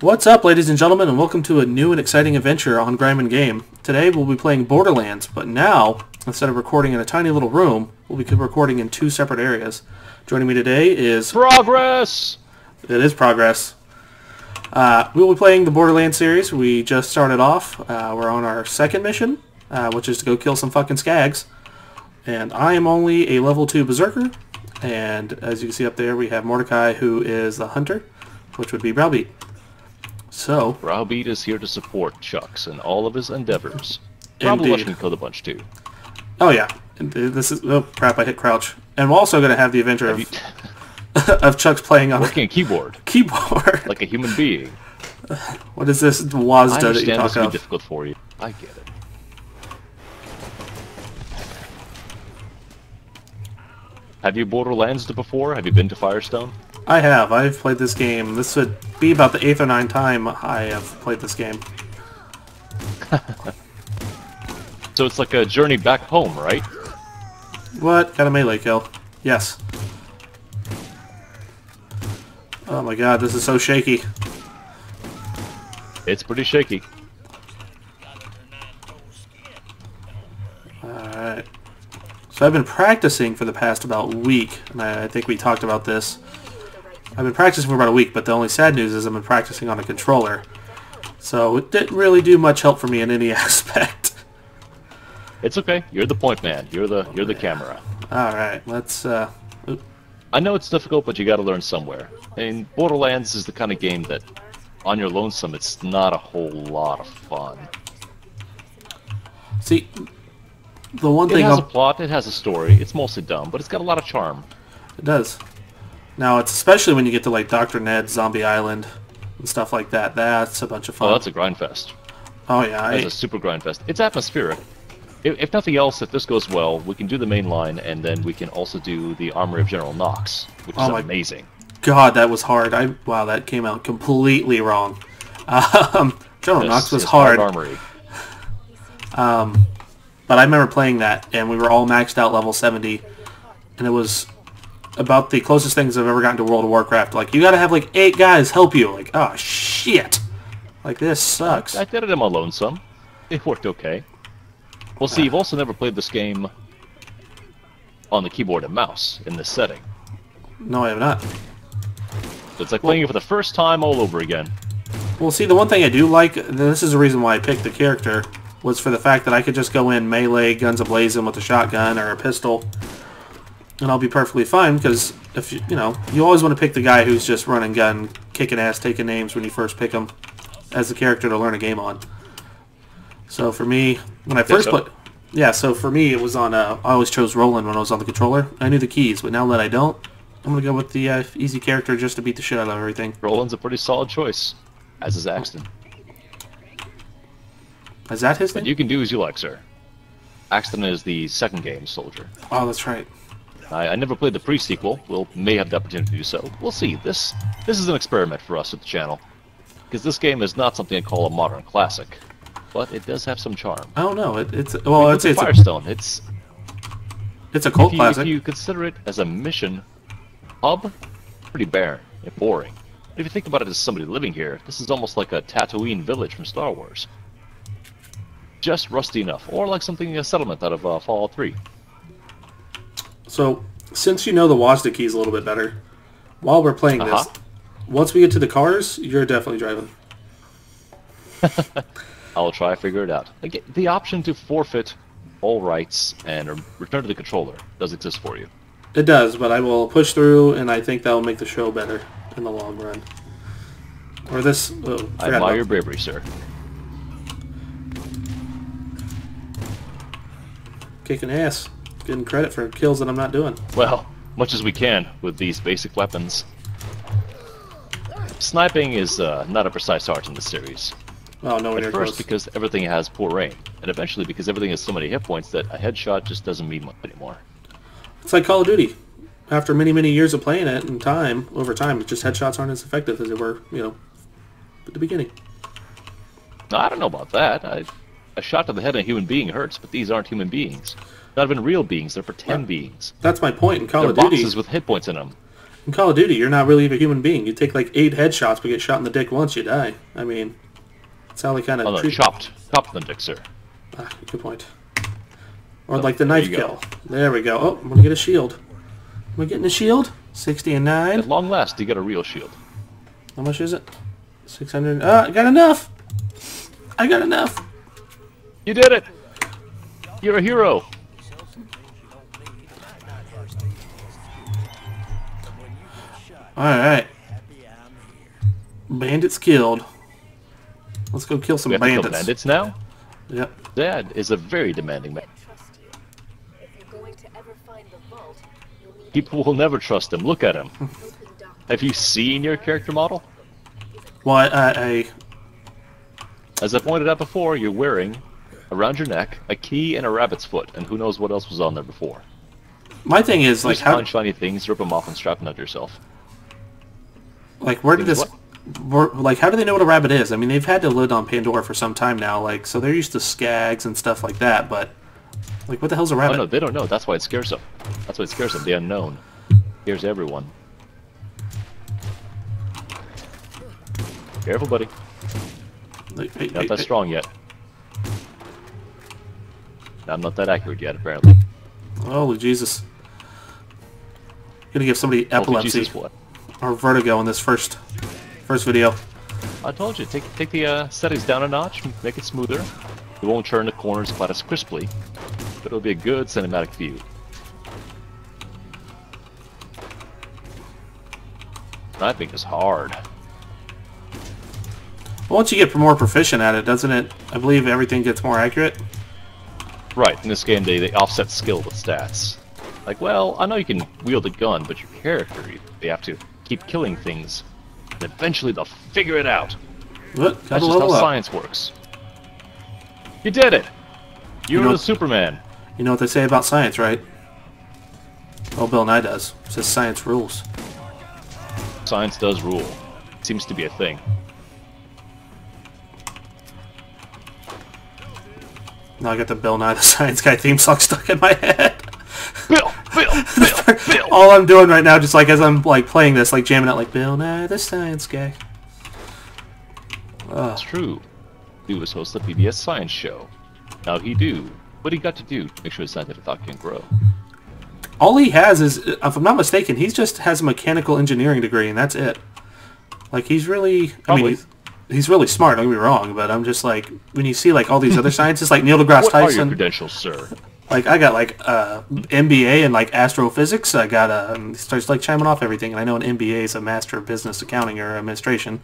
What's up, ladies and gentlemen, and welcome to a new and exciting adventure on Grime Game. Today we'll be playing Borderlands, but now, instead of recording in a tiny little room, we'll be recording in two separate areas. Joining me today is... Progress! It is Progress. We'll be playing the Borderlands series. We just started off. We're on our second mission, which is to go kill some fucking skags. And I am only a level 2 berserker, and as you can see up there, we have Mordecai, who is the hunter, which would be Browbeat. So, Browbeat is here to support Chucks in all of his endeavors. Probably watching me kill the bunch too. Oh yeah, this is... Oh crap, I hit crouch. And we're also going to have the adventure of, of Chucks playing on... Working a keyboard. Keyboard. Like a human being. What is this WASD that you talk I understand this will of? be difficult for you. I get it. Have you Borderlands'd before? Have you been to Firestone? I have. I've played this game. This would be about the 8th or 9th time I have played this game. So it's like a journey back home, right? What? Got a melee kill. Yes. Oh my god, this is so shaky. It's pretty shaky. Alright. So I've been practicing for the past about week, and I think we talked about this. I've been practicing for about a week, but the only sad news is I've been practicing on a controller. So it didn't really do much help for me in any aspect. It's okay. You're the point man. You're the camera. Alright, let's I know it's difficult, but you gotta learn somewhere. And Borderlands is the kind of game that, on your lonesome, it's not a whole lot of fun. see, the one thing... It has a plot, it has a story, it's mostly dumb, but it's got a lot of charm. It does. Now, it's especially when you get to, like, Dr. Ned's Zombie Island and stuff like that. That's a bunch of fun. Oh, that's a grind fest. Oh, yeah. That's a super grind fest. It's atmospheric. If nothing else, if this goes well, we can do the main line, and then we can also do the Armory of General Knox, which is amazing. God, that was hard. Wow, that came out completely wrong. General Knox was hard. Armory. But I remember playing that, and we were all maxed out level 70, and it was about the closest things I've ever gotten to World of Warcraft. Like, you gotta have, like, 8 guys help you. Like, oh, shit. Like, this sucks. I did it on my lonesome. It worked okay. Well, see, you've also never played this game on the keyboard and mouse in this setting. No, I have not. So it's like playing it for the first time all over again. Well, see, the one thing I do like, and this is the reason why I picked the character, was for the fact that I could just go in melee, guns a-blazing with a shotgun or a pistol, and I'll be perfectly fine, because if you know, you always want to pick the guy who's just running gun, kicking ass, taking names when you first pick him as the character to learn a game on. So for me, when I first played, yeah, so for me it was on, I always chose Roland when I was on the controller. I knew the keys, but now that I don't, I'm going to go with the easy character just to beat the shit out of everything. Roland's a pretty solid choice, as is Axton. Is that his But name? you can do as you like, sir. Axton is the second game soldier. Oh, that's right. I never played the pre-sequel. We'll may have the opportunity to do so. We'll see. This is an experiment for us at the channel. Because this game is not something I call a modern classic. But it does have some charm. I don't know. It's well, I'd say it's Firestone. It's a cult classic. If you consider it as a mission hub, pretty barren and boring. But if you think about it as somebody living here, this is almost like a Tatooine village from Star Wars. Just rusty enough, or like something a settlement out of Fallout 3. So, since you know the WASD keys a little bit better, while we're playing this, once we get to the cars, you're definitely driving. I'll try to figure it out. Again, the option to forfeit all rights and return to the controller does exist for you. It does, but I will push through, and I think that will make the show better in the long run. Or this... Oh, I admire your bravery, sir. Kicking ass. Getting credit for kills that I'm not doing. Well, much as we can with these basic weapons. Sniping is not a precise art in this series. Oh, no, At first because everything has poor aim, and eventually because everything has so many hit points that a headshot just doesn't mean much anymore. It's like Call of Duty. After many, many years of playing it and over time, just headshots aren't as effective as they were, you know, at the beginning. No, I don't know about that. A shot to the head of a human being hurts, but these aren't human beings. Not even real beings, they're pretend beings. That's my point in Call They're of Duty. boxes with hit points in them. In Call of Duty, you're not really a human being. You take like 8 headshots, but get shot in the dick once, you die. I mean, that's how they kind of treat chopped the dick, sir. Ah, good point. Or like the knife kill. There we go. Oh, I'm gonna get a shield. Am I getting a shield? 60 and 9. At long last, you get a real shield. How much is it? 600. I got enough! I got enough! You did it! You're a hero! Alright. Bandits killed. Let's go kill some We have to kill bandits. bandits now? Yep. Dad is a very demanding man. People will never trust him. Look at him. Have you seen your character model? Well, As I pointed out before, you're wearing, around your neck, a key and a rabbit's foot, and who knows what else was on there before. my thing is, like, Just how... find shiny things, rip them off, and strap them onto yourself. Like, where did this... Like, how do they know what a rabbit is? I mean, they've had to live on Pandora for some time now, like, so they're used to skags and stuff like that, but... Like, what the hell's a rabbit? Oh no, they don't know. That's why it scares them. That's why it scares them. The unknown. Scares everyone. Careful, buddy. Like, Not that strong yet. I'm not that accurate yet, apparently. Holy Jesus. Gonna give somebody Holy epilepsy Jesus, what? or vertigo in this first video. I told you, take the settings down a notch, make it smoother. It won't turn the corners quite as crisply, but it'll be a good cinematic view. Sniping is hard. Once you get more proficient at it, doesn't it? I believe everything gets more accurate. Right, in this game they offset skill with stats. Like, well, I know you can wield a gun, but your character, they have to keep killing things, and eventually they'll figure it out. What? That's just how science works. You did it! You're the Superman. You know what they say about science, right? Well, Bill Nye does. It says science rules. Science does rule. It seems to be a thing. Now I got the Bill Nye the Science Guy theme song stuck in my head. Bill! All I'm doing right now, just like as I'm like playing this, like jamming out like Bill Nye the Science Guy. That's true. He was host of the PBS Science Show. Now he do what he got to do to make sure his scientific thought can grow. All he has is, if I'm not mistaken, he just has a mechanical engineering degree, and that's it. Like, he's really... I mean, he's really smart, don't get me wrong, but I'm just like, when you see like all these other scientists, like Neil deGrasse Tyson... What are your credentials, sir? Like, I got like MBA in like astrophysics. I got he starts like chiming off everything, and I know an MBA is a Master of Business Accounting or Administration,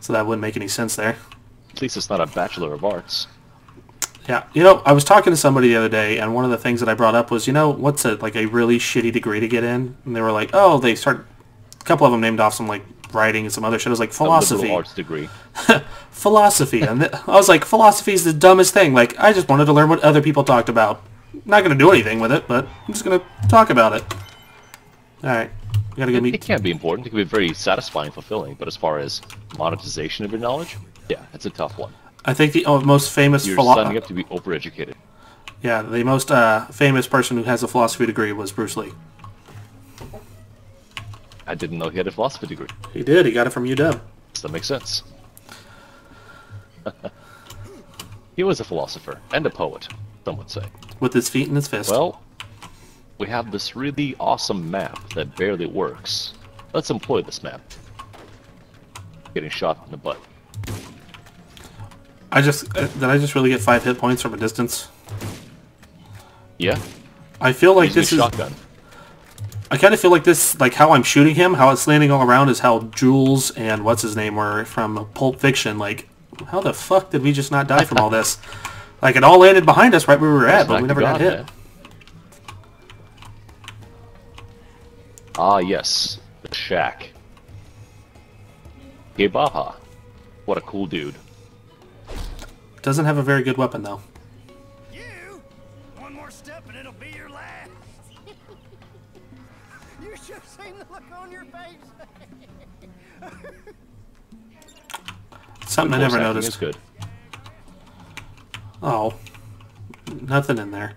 so that wouldn't make any sense there. At least it's not a Bachelor of Arts. Yeah, you know, I was talking to somebody the other day, and one of the things that I brought up was, you know, what's a really shitty degree to get in? And they were like, oh, a couple of them named off some like writing and some other shit. I was like, philosophy. A liberal arts degree. Philosophy. And I was like, philosophy is the dumbest thing. Like, I just wanted to learn what other people talked about. I'm not going to do anything with it, but I'm just going to talk about it. Alright. It can be important. It can be very satisfying and fulfilling, but as far as monetization of your knowledge, yeah, it's a tough one. I think the most famous... You're signing up to be overeducated. Yeah, the most famous person who has a philosophy degree was Bruce Lee. I didn't know he had a philosophy degree. He did. He got it from UW. Does that make sense? He was a philosopher and a poet, some would say. With his feet in his fist. Well, we have this really awesome map that barely works. Let's employ this map. Getting shot in the butt. Did I just really get 5 hit points from a distance? Yeah. I feel like Using this is... shotgun. I kind of feel like this, like how I'm shooting him, how it's landing all around is how Jules and what's his name were from Pulp Fiction. Like, how the fuck did we just not die from all this? Like, it all landed behind us right where we were at, but we never got hit. Man. Ah, yes. The Shack. Hey, Baja. What a cool dude. Doesn't have a very good weapon, though. You? One more step and it'll be your last. You should have seen the look on your face. Something I never noticed. Is good. Oh. Nothing in there.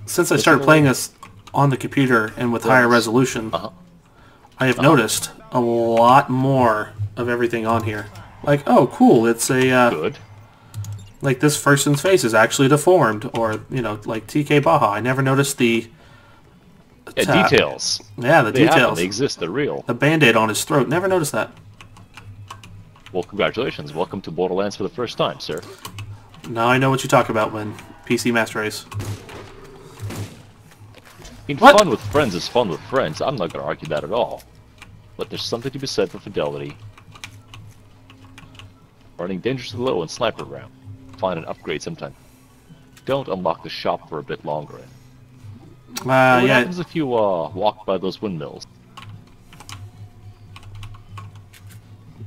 Since I started playing this... on the computer and with higher resolution, I have noticed a lot more of everything on here. Like, oh, cool, it's a... Good. Like, this person's face is actually deformed. Or, you know, like TK Baja. I never noticed the... details. Yeah, the They happen, details. they exist, they're real. The Band-Aid on his throat. Never noticed that. Well, congratulations. Welcome to Borderlands for the first time, sir. Now I know what you talk about when PC Master Race. I mean, fun with friends is fun with friends. I'm not going to argue that at all. But there's something to be said for fidelity. Running dangerously low in sniper round. Find an upgrade sometime. Don't unlock the shop for a bit longer. What happens if you walk by those windmills?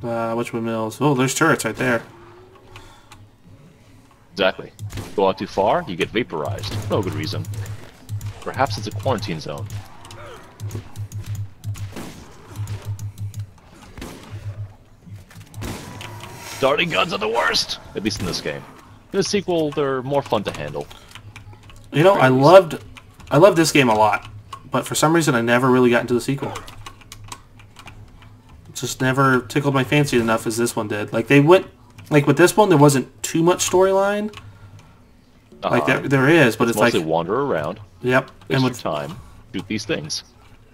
Which windmills? Oh, there's turrets right there. Exactly. Go out too far, you get vaporized. No good reason. Perhaps it's a quarantine zone. Darting guns are the worst! At least in this game. In the sequel, they're more fun to handle. You know, I loved this game a lot, but for some reason I never really got into the sequel. It just never tickled my fancy enough as this one did. Like, they went... Like, with this one, there wasn't too much storyline. Like, there is, but it's like... Mostly wander around. Yep. And with time, shoot these things.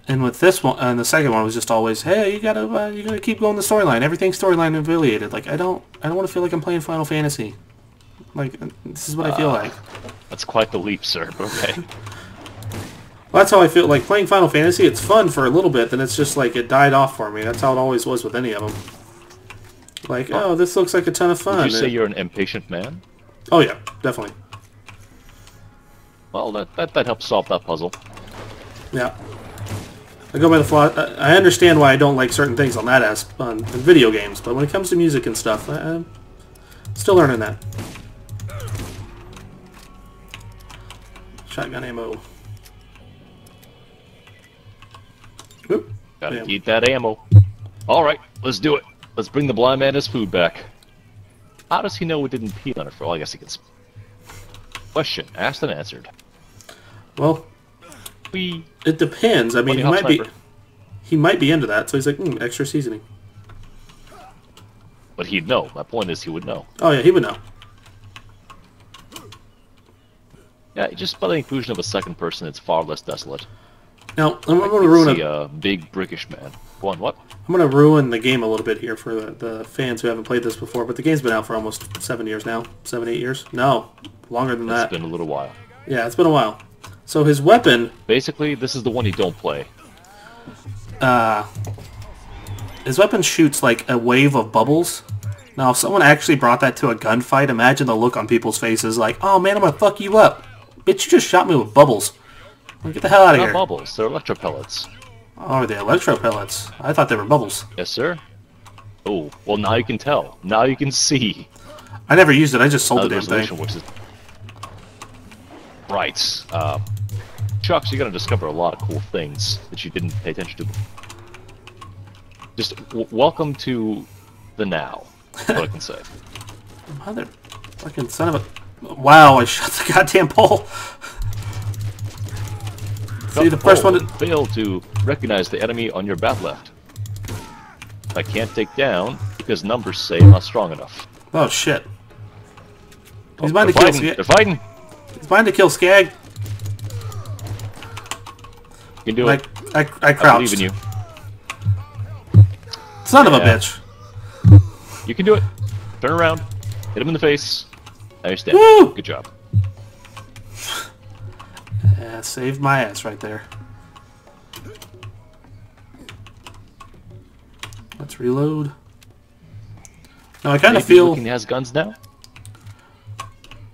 And with this one, and the second one was just always, hey, you gotta keep going the storyline. Everything's storyline affiliated. Like, I don't want to feel like I'm playing Final Fantasy. Like, this is what I feel like. That's quite the leap, sir. Okay. Well, that's how I feel. Like, playing Final Fantasy, it's fun for a little bit, then it's just like it died off for me. That's how it always was with any of them. Like, oh, this looks like a ton of fun. Would you say you're an impatient man? Oh yeah, definitely. Well, that helps solve that puzzle. Yeah. I go by the flaw. I understand why I don't like certain things on that on video games, but when it comes to music and stuff, I'm still learning that. Shotgun ammo. Oop. Gotta Damn. eat that ammo. Alright, let's do it. Let's bring the blind man his food back. How does he know we didn't pee on it for? Well, I guess he can... Question asked and answered. Well, it depends. I mean, he might be into that, so he's like, extra seasoning. But he'd know. My point is he would know. Oh yeah, he would know. Yeah, just by the inclusion of a second person, it's far less desolate. Now, I'm going to ruin a big brickish man. Go on, what? I'm going to ruin the game a little bit here for the fans who haven't played this before, but the game's been out for almost 7 years now. 7, 8 years? No, longer than that. It's been a little while. Yeah, it's been a while. So his weapon... Basically, this is the one you don't play. His weapon shoots like a wave of bubbles. Now, if someone actually brought that to a gunfight, imagine the look on people's faces like, oh man, I'm going to fuck you up. Bitch, you just shot me with bubbles. Get the hell out of here. Not bubbles, they're electro pellets. Oh, they're electro pellets. I thought they were bubbles. Yes, sir. Oh, well now you can tell. Now you can see. I never used it, I just sold the damn thing. Right. Chucks, you're going to discover a lot of cool things that you didn't pay attention to. Just welcome to the now, is what I can say. Mother fucking son of a... Wow, I shot the goddamn pole. See, the first one... Failed to recognize the enemy on your back left. I can't take down because numbers say I'm not strong enough. Oh, shit. He's behind to kill Skag. They're fighting! He's behind to kill Skag. You can do it. I crouched. I believe in you. Son of a bitch. You can do it. Turn around. Hit him in the face. Now you're dead. Woo! Good job. Yeah, saved my ass right there. Let's reload. Now I kind of feel... He has guns now?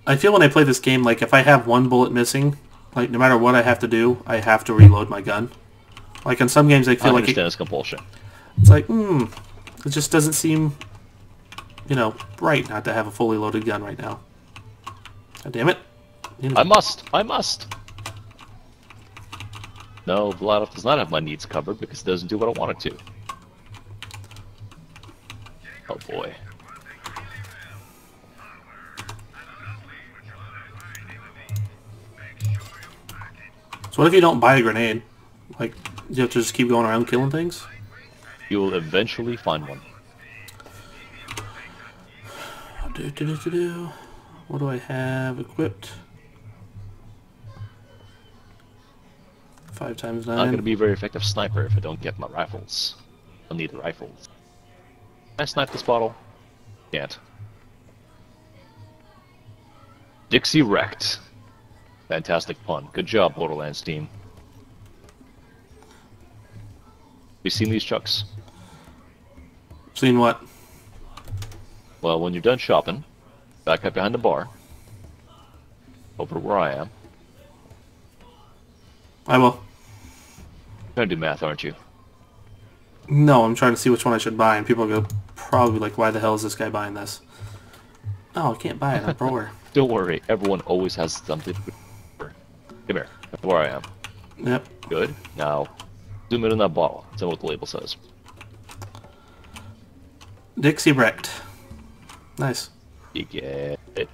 I feel when I play this game, like if I have one bullet missing, like no matter what I have to do, I have to reload my gun. Like in some games I feel like... I understand it's compulsion. It's like, it just doesn't seem, you know, right not to have a fully loaded gun right now. God damn it. You know. I must! No, Vlad does not have my needs covered because it doesn't do what I want it to. Oh boy. So what if you don't buy a grenade? Like, you have to just keep going around killing things? You will eventually find one. What do I have equipped? 5 times 9. Not going to be a very effective sniper if I don't get my rifles. I'll need the rifles. Can I snipe this bottle? Can't. Dixie wrecked. Fantastic pun. Good job, Borderlands team. You seen these chucks? Seen what? Well, when you're done shopping, back up behind the bar. Over where I am. I will. Trying to do math, aren't you? No, I'm trying to see which one I should buy, and people go probably like, why the hell is this guy buying this? Oh, I can't buy it. I'm poor. Don't worry, everyone always has something. Come here, that's where I am. Yep. Good. Now, zoom in on that bottle. Tell me what the label says. Dixie wrecked. Nice. You get it.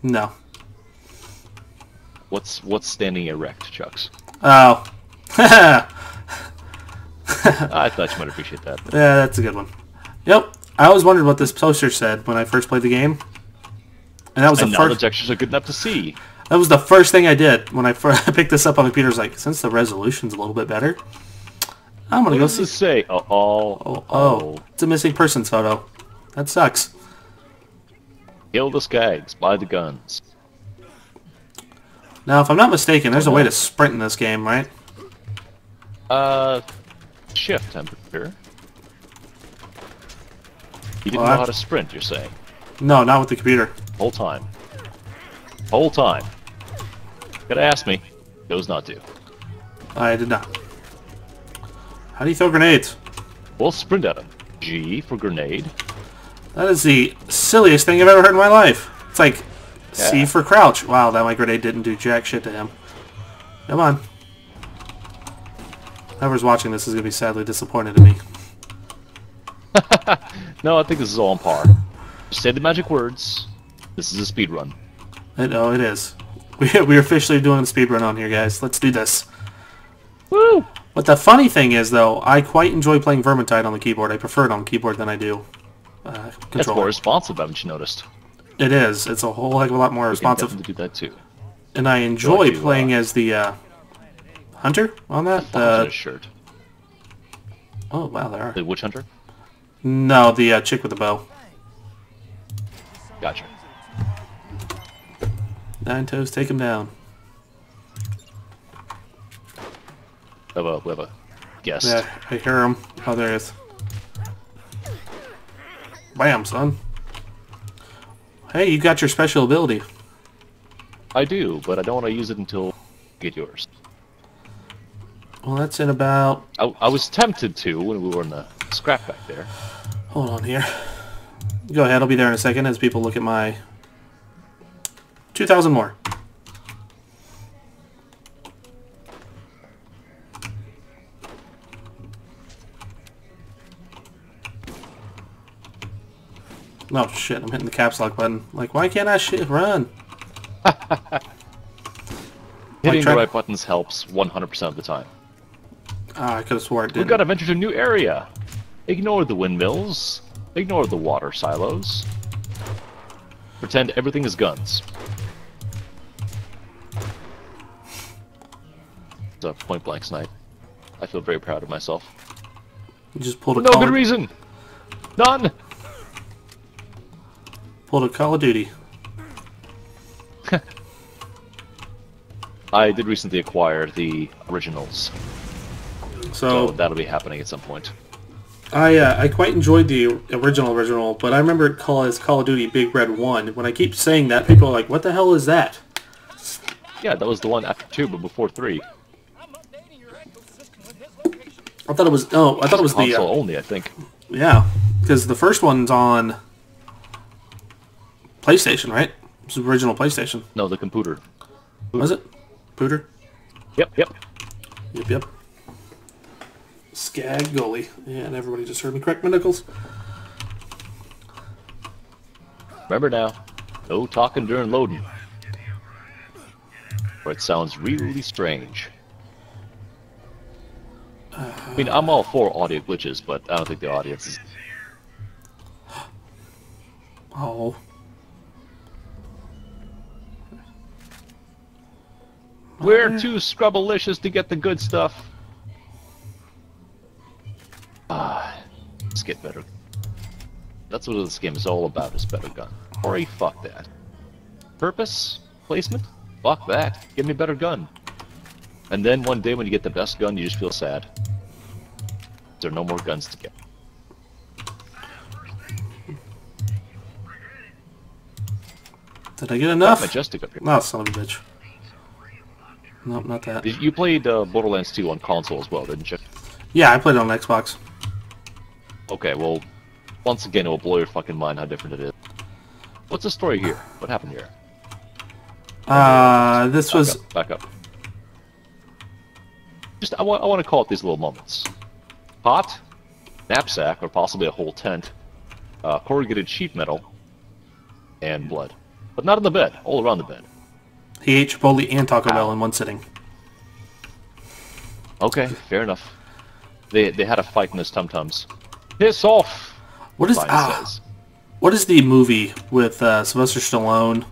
No. What's standing erect, Chucks? Oh. I thought you might appreciate that. Yeah, that's a good one. Yep. I always wondered what this poster said when I first played the game. And that was And the now the first. textures are good enough to see. That was the first thing I did when I picked this up on the computer. I was like, since the resolution's a little bit better, I'm gonna What go does see. this say? Oh, it's a missing persons photo. That sucks. Kill the skags, buy the guns. Now, if I'm not mistaken, there's a way to sprint in this game, right? Shift, I'm pretty sure. You didn't Well, know how to sprint, you're saying? No, not with the computer. Whole time. Whole time. Gotta ask me. Chose not to. I did not. How do you throw grenades? We'll sprint at him. G for grenade. That is the silliest thing I've ever heard in my life. It's like C Yeah. for crouch. Wow, that my grenade didn't do jack shit to him. Come on. Whoever's watching this is going to be sadly disappointed in me. No, I think this is all on par. Just say the magic words. This is a speed run. Oh, it is. We're officially doing a speedrun on here, guys. Let's do this. Woo! But the funny thing is, though, I quite enjoy playing Vermintide on the keyboard. I prefer it on keyboard than I do That's more controller. responsive, haven't you noticed? It is. It's a whole heck of a lot more We can responsive. definitely do that too. And I enjoy to, playing as the hunter on that. Fonz shirt. Oh, wow, there are. The witch hunter? No, the chick with the bow. Gotcha. 9 toes, take him down. We have a guest. Yeah, I hear him. Oh, there he is. Bam, son. Hey, you got your special ability. I do, but I don't want to use it until you get yours. Well, that's in about... I was tempted to when we were in the scrap back there. Hold on here. Go ahead, I'll be there in a second as people look at my... 2,000 more. Oh shit, I'm hitting the caps lock button. Like, why can't I run? Hitting try- the right buttons helps 100% of the time. Ah, I could have swore it We've didn't. got to venture to a new area. Ignore the windmills. Ignore the water silos. Pretend everything is guns. It's a point-blank snipe. I feel very proud of myself. You just pulled For a no Call good of, reason! None! pulled a Call of Duty. I did recently acquire the originals, so So that'll be happening at some point. I quite enjoyed the original, but I remember it as Call of Duty Big Red 1. When I keep saying that, people are like, what the hell is that? Yeah, that was the one after 2, but before 3. I thought it was the Console only, I think. yeah, because the first one's on PlayStation, right? It's the original PlayStation. No, the computer. Was it? Pooter? Yep. Yep. Skag goalie. Yeah, and everybody just heard me correct my nickels. Remember now, no talking during loading. Or it sounds really strange. I mean, I'm all for audio glitches, but I don't think the audience is... Oh. We're too scrubbalicious to get the good stuff. Let's get better. That's what this game is all about, is better gun. Or fuck that. Purpose? Placement? Fuck that. Give me a better gun. And then one day when you get the best gun, you just feel sad. There are no more guns to get. Did I get enough? Majestic up here. No, son of a bitch. Nope, not that. You played Borderlands 2 on console as well, didn't you? Yeah, I played it on Xbox. Okay, well, once again, it will blow your fucking mind how different it is. What's the story here? What happened here? This was... Back up. Just, I want to call it these little moments. Pot, knapsack, or possibly a whole tent, corrugated sheet metal, and blood. But not in the bed, all around the bed. He ate Chipotle and Taco Bell in one sitting. Okay, fair enough. They had a fight in his tum-tums. Piss off! What is says. What is the movie with Sylvester Stallone?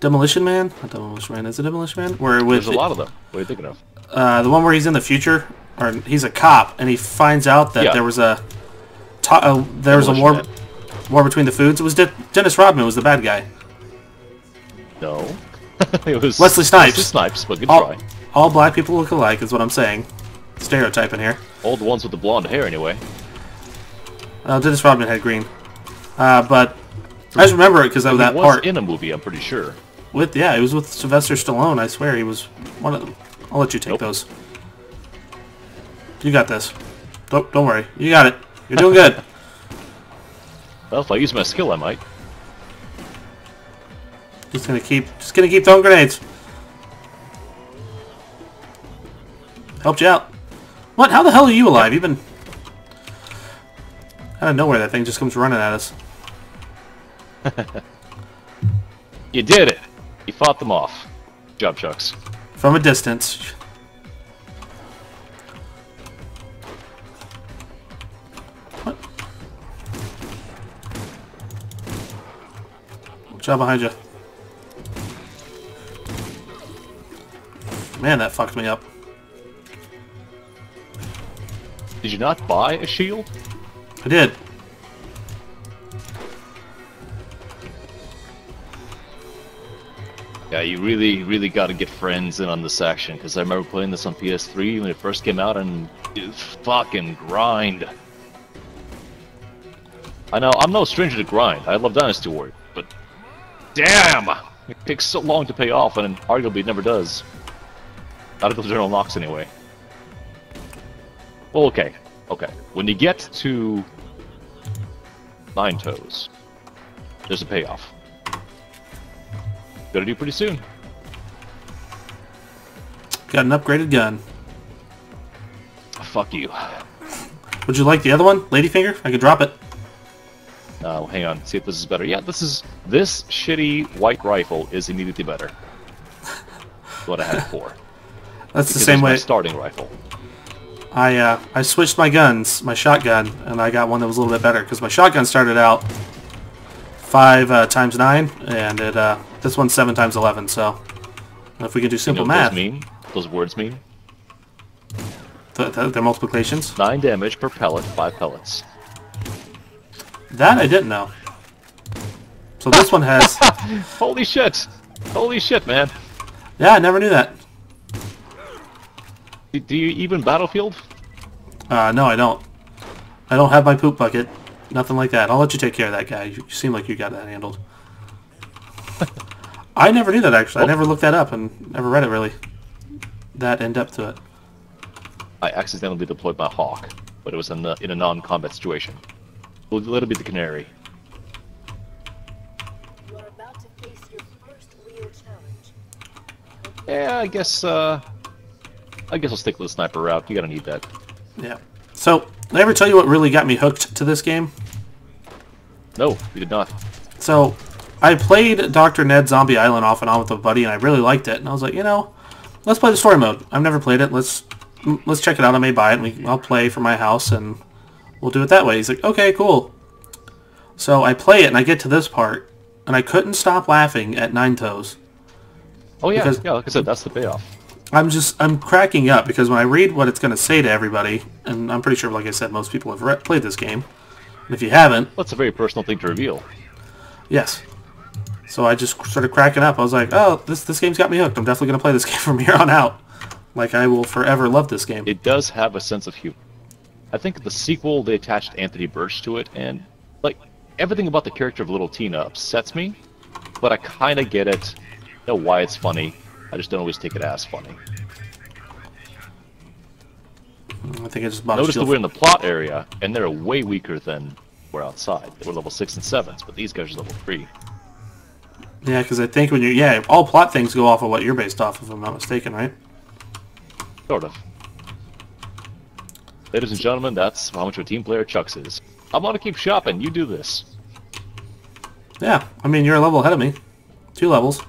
Demolition Man? Not Demolition Man. Is it Demolition Man? Where with There's a lot of them. What are you thinking of? The one where he's in the future, or he's a cop, and he finds out that there was a war between the foods. It was Dennis Rodman was the bad guy. No. It was Wesley Snipes. Wesley Snipes, but good try. All black people look alike, is what I'm saying. Stereotyping here. All the ones with the blonde hair, anyway. Dennis Rodman had green. But I just remember it because of that part. in a movie, I'm pretty sure. It was with Sylvester Stallone. I swear he was one of them. I'll let you take those. You got this. Don't worry. You got it. You're doing good. Well, if I use my skill, I might. Just gonna keep throwing grenades. Helped you out. What? How the hell are you alive? You've been out of nowhere. That thing just comes running at us. You did it. You fought them off. Job, Chucks. From a distance. What? Watch out behind you. Man, that fucked me up. Did you not buy a shield? I did. Yeah, you really got to get friends in on this action, because I remember playing this on PS3 when it first came out, and it fucking grind. I know, I'm no stranger to grind. I love Dynasty Warrior, but damn! It takes so long to pay off, and arguably it never does. Not if those are unlocks anyway. Well, okay. When you get to Nine Toes, there's a payoff. Gotta do pretty soon. Got an upgraded gun. Fuck you. Would you like the other one? Ladyfinger? I could drop it. Hang on, see if this is better. Yeah, this shitty white rifle is immediately better. What I had before. That's the same way. My starting rifle. I switched my guns, my shotgun, and I got one that was a little bit better because my shotgun started out 5 times 9, and this one's 7 times 11. So if we can do simple math, those words mean they're multiplications. 9 damage per pellet, 5 pellets. That I didn't know. So this one has. Holy shit! Holy shit, man! Yeah, I never knew that. Do you even Battlefield? No, I don't. I don't have my poop bucket. Nothing like that. I'll let you take care of that guy. You seem like you got that handled. I never knew that, actually. I never looked that up and never read it, really. That in-depth to it. I accidentally deployed my Hawk, but it was in a non-combat situation. A little bit the Canary. You are about to face your first real challenge. Yeah, I guess I'll stick with the sniper route. You gotta need that. Yeah. So, did I ever tell you what really got me hooked to this game? No, you did not. So, I played Dr. Ned Zombie Island off and on with a buddy, and I really liked it. And I was like, you know, let's play the story mode. I've never played it. Let's check it out. I may buy it, and I'll play for my house, and we'll do it that way. He's like, okay, cool. So I play it, and I get to this part, and I couldn't stop laughing at Nine Toes. Oh yeah, Because- yeah. Like I said, that's the payoff. I'm cracking up because when I read what it's going to say to everybody, and I'm pretty sure, like I said, most people have played this game. And if you haven't, Well, it's a very personal thing to reveal. yes. So I just started cracking up. I was like, oh, this game's got me hooked. I'm definitely going to play this game from here on out. Like, I will forever love this game. It does have a sense of humor. I think the sequel, they attached Anthony Birch to it, and like everything about the character of Little Tina upsets me, but I kind of get it. I know why it's funny. I just don't always take it as funny. I think I just bought Notice a that shield. we're in the plot area, and they're way weaker than we're outside. They were level 6 and 7s, but these guys are level 3. Yeah, because I think when all plot things go off of what you're based off of, if I'm not mistaken, right? Sort of. Ladies and gentlemen, that's how much of a team player Chucks is. I'm gonna keep shopping, you do this. Yeah, I mean, you're a level ahead of me. 2 levels.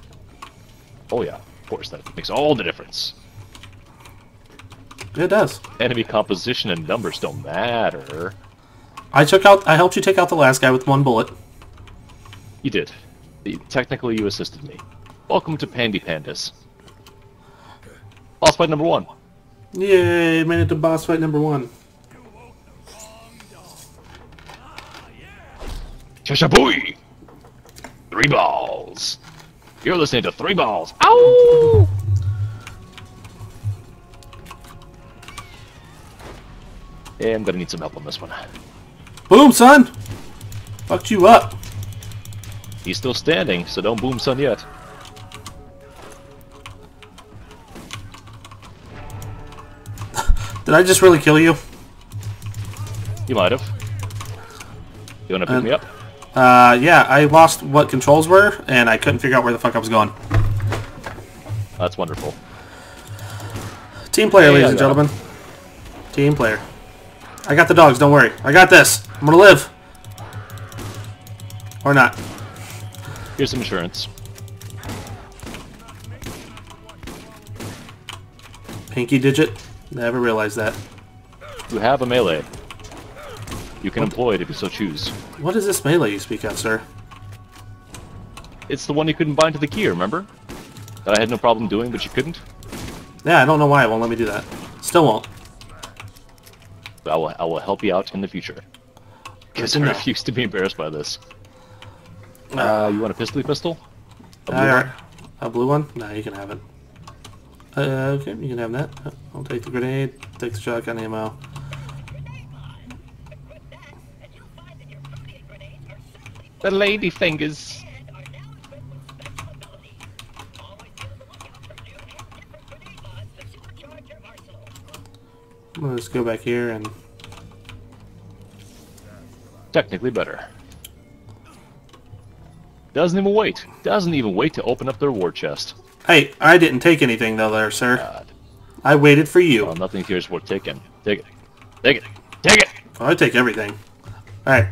Oh yeah, of course, that makes all the difference. It does. Enemy composition and numbers don't matter. I helped you take out the last guy with 1 bullet. You did. Technically, you assisted me. Welcome to Pandy Pandas. Boss fight number 1. Yay, made it to boss fight number 1. Chashabooey! 3 balls. You're listening to 3 balls. Ow! Yeah, I'm gonna need some help on this one. Boom, son! Fucked you up. He's still standing, so don't boom son yet. Did I just really kill you? You might have. You wanna pick me up? Yeah, I lost what controls were, and I couldn't figure out where the fuck I was going. That's wonderful. Team player, Hey, ladies I and got gentlemen. Team player. I got the dogs, don't worry. I got this. I'm gonna live. Or not. Here's some insurance. Pinky digit? Never realized that. You have a melee. You can employ it if you so choose. What is this melee you speak of, sir? It's the one you couldn't bind to the key, remember? That I had no problem doing, but you couldn't? Yeah, I don't know why it won't let me do that. Still won't. But I will help you out in the future. Because I to know. refuse to be embarrassed by this. You want a pistol? A blue Alright. one? A blue one? No, you can have it. Okay, you can have that. I'll take the grenade, take the shotgun ammo. The lady fingers. I'm gonna just go back here and... Technically better. Doesn't even wait. Doesn't even wait to open up their war chest. Hey, I didn't take anything though there, sir. God. I waited for you. Well, nothing here is worth taking. Take it. Take it. Take it! Oh, I take everything. Alright.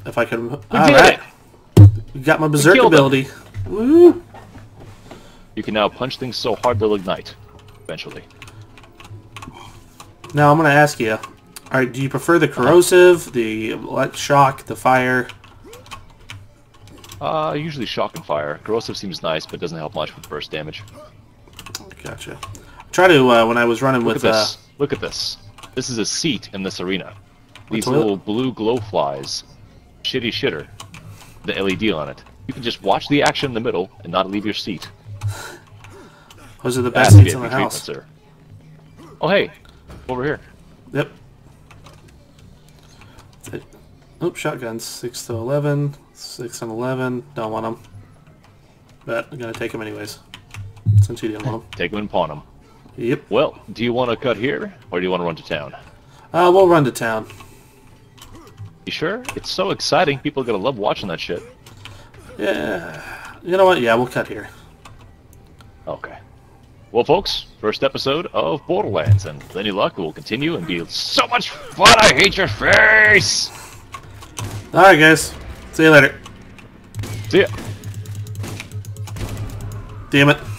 If I could... We did Alright. it! You got my berserk killed them. ability. Woo! You can now punch things so hard they'll ignite. Eventually. Now I'm gonna ask you. Alright, do you prefer the corrosive, the shock, the fire? Usually shock and fire. Corrosive seems nice, but doesn't help much with burst damage. Gotcha. Try to, when I was running Look with, at this. Look at this. This is a seat in this arena. These toilet? little blue glow flies. Shitty shitter. The LED on it. You can just watch the action in the middle and not leave your seat. those are the best That's seats in the treatment, house. sir. Oh hey, over here. Yep. Oops, shotguns. 6 to 11. 6 and 11. Don't want them. But I'm gonna take them anyways. Since you didn't want them. Take them and pawn them. Yep. Well, do you want to cut here, or do you want to run to town? We'll run to town. You sure? It's so exciting. People are gonna love watching that shit. Yeah. You know what? Yeah, we'll cut here. Okay. Well, folks, first episode of Borderlands, and with any luck, it will continue and be so much fun. I hate your face. Alright, guys. See you later. See ya. Damn it.